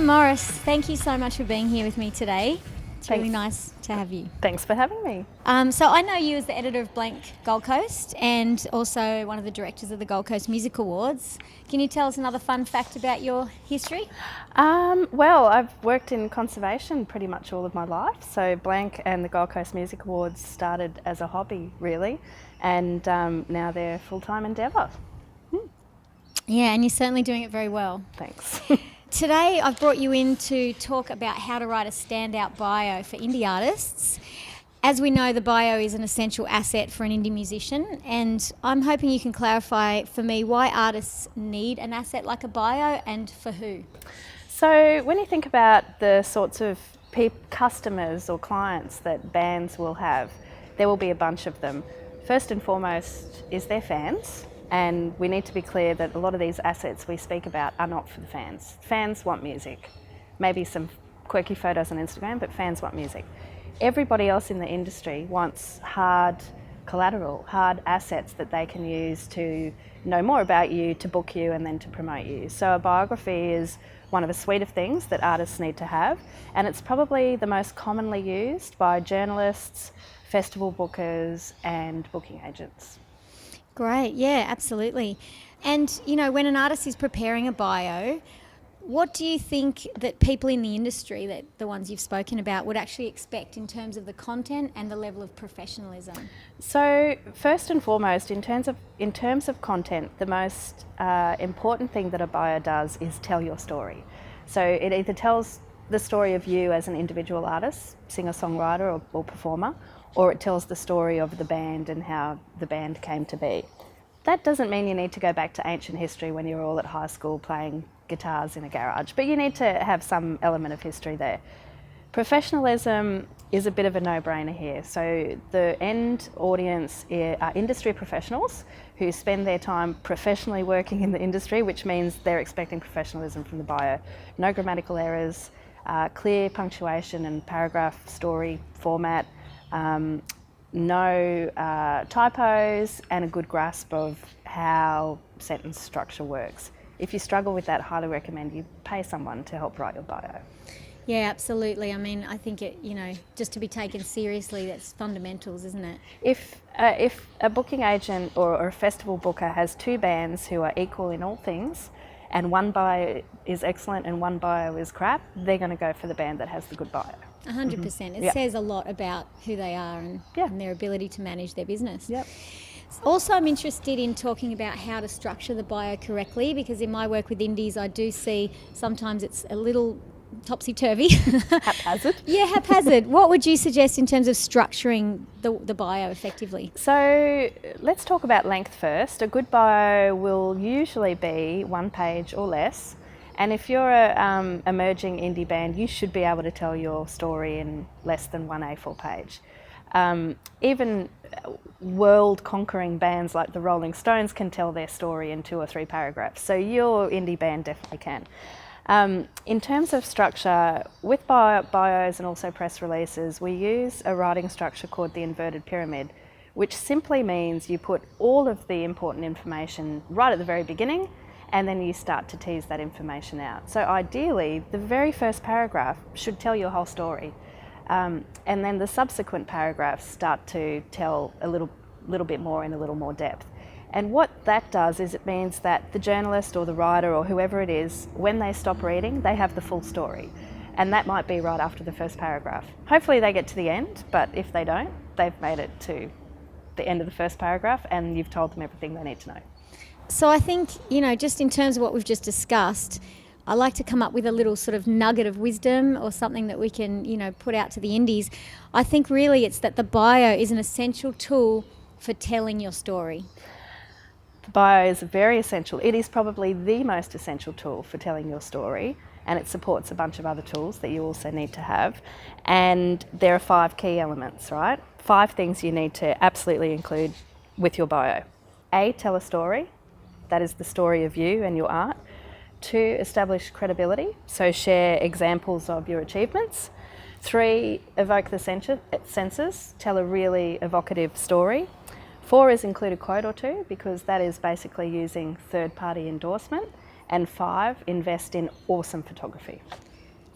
Morris, thank you so much for being here with me today. It's really nice to have you. Thanks for having me. So I know you as the editor of Blank Gold Coast and also one of the directors of the Gold Coast Music Awards. Can you tell us another fun fact about your history? Well, I've worked in conservation pretty much all of my life. So Blank and the Gold Coast Music Awards started as a hobby, really, and now they're a full-time endeavour. Yeah, and you're certainly doing it very well. Thanks. Today I've brought you in to talk about how to write a standout bio for indie artists. As we know, the bio is an essential asset for an indie musician, and I'm hoping you can clarify for me why artists need an asset like a bio and for who. So when you think about the sorts of customers or clients that bands will have, there will be a bunch of them. First and foremost is their fans. And we need to be clear that a lot of these assets we speak about are not for the fans. Fans want music, maybe some quirky photos on Instagram, but fans want music. Everybody else in the industry wants hard collateral, hard assets that they can use to know more about you, to book you, and then to promote you. So a biography is one of a suite of things that artists need to have, and it's probably the most commonly used by journalists, festival bookers, and booking agents. Great, yeah, absolutely. And, you know, when an artist is preparing a bio, what do you think that people in the industry, that the ones you've spoken about, would actually expect in terms of the content and the level of professionalism? So, first and foremost, in terms of content, the most important thing that a bio does is tell your story. So it either tells the story of you as an individual artist, singer-songwriter or performer, or it tells the story of the band and how the band came to be. That doesn't mean you need to go back to ancient history when you're all at high school playing guitars in a garage, but you need to have some element of history there. Professionalism is a bit of a no-brainer here. So the end audience are industry professionals who spend their time professionally working in the industry, which means they're expecting professionalism from the bio. No grammatical errors, clear punctuation and paragraph story format, no typos, and a good grasp of how sentence structure works. If you struggle with that, I highly recommend you pay someone to help write your bio. Yeah, absolutely. I mean, I think it, you know, just to be taken seriously, that's fundamentals, isn't it? If a booking agent or a festival booker has two bands who are equal in all things, and one bio is excellent and one bio is crap, they're going to go for the band that has the good bio. 100%. It says a lot about who they are and their ability to manage their business. Yep. Also, I'm interested in talking about how to structure the bio correctly, because in my work with indies, I do see sometimes it's a little topsy-turvy. Haphazard. Yeah, haphazard. What would you suggest in terms of structuring the bio effectively? So let's talk about length first. A good bio will usually be 1 page or less. And if you're an emerging indie band, you should be able to tell your story in less than 1 A4 page. Even world-conquering bands like the Rolling Stones can tell their story in 2 or 3 paragraphs. So your indie band definitely can. In terms of structure, with bios and also press releases, we use a writing structure called the inverted pyramid, which simply means you put all of the important information right at the very beginning, and then you start to tease that information out. So ideally, the very first paragraph should tell your whole story. And then the subsequent paragraphs start to tell a little bit more in a little more depth. And what that does is it means that the journalist or the writer or whoever it is, when they stop reading, they have the full story. And that might be right after the first paragraph. Hopefully they get to the end, but if they don't, they've made it to the end of the first paragraph and you've told them everything they need to know. So I think, you know, just in terms of what we've just discussed, I like to come up with a little sort of nugget of wisdom or something that we can, you know, put out to the indies. I think really it's that the bio is an essential tool for telling your story. The bio is very essential. It is probably the most essential tool for telling your story, and it supports a bunch of other tools that you also need to have. And there are 5 key elements, right? 5 things you need to absolutely include with your bio. A, tell a story. That is the story of you and your art. 2, establish credibility, so share examples of your achievements. 3, evoke the senses, tell a really evocative story. 4 is include a quote or 2, because that is basically using third-party endorsement. And 5, invest in awesome photography.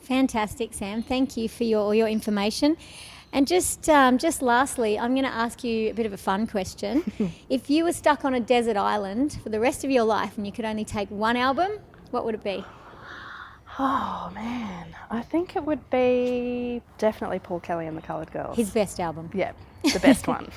Fantastic, Sam. Thank you for all your information. And just lastly, I'm going to ask you a bit of a fun question. If you were stuck on a desert island for the rest of your life and you could only take one album, what would it be? Oh man, I think it would be definitely Paul Kelly and the Coloured Girls. His best album. Yeah, the best one.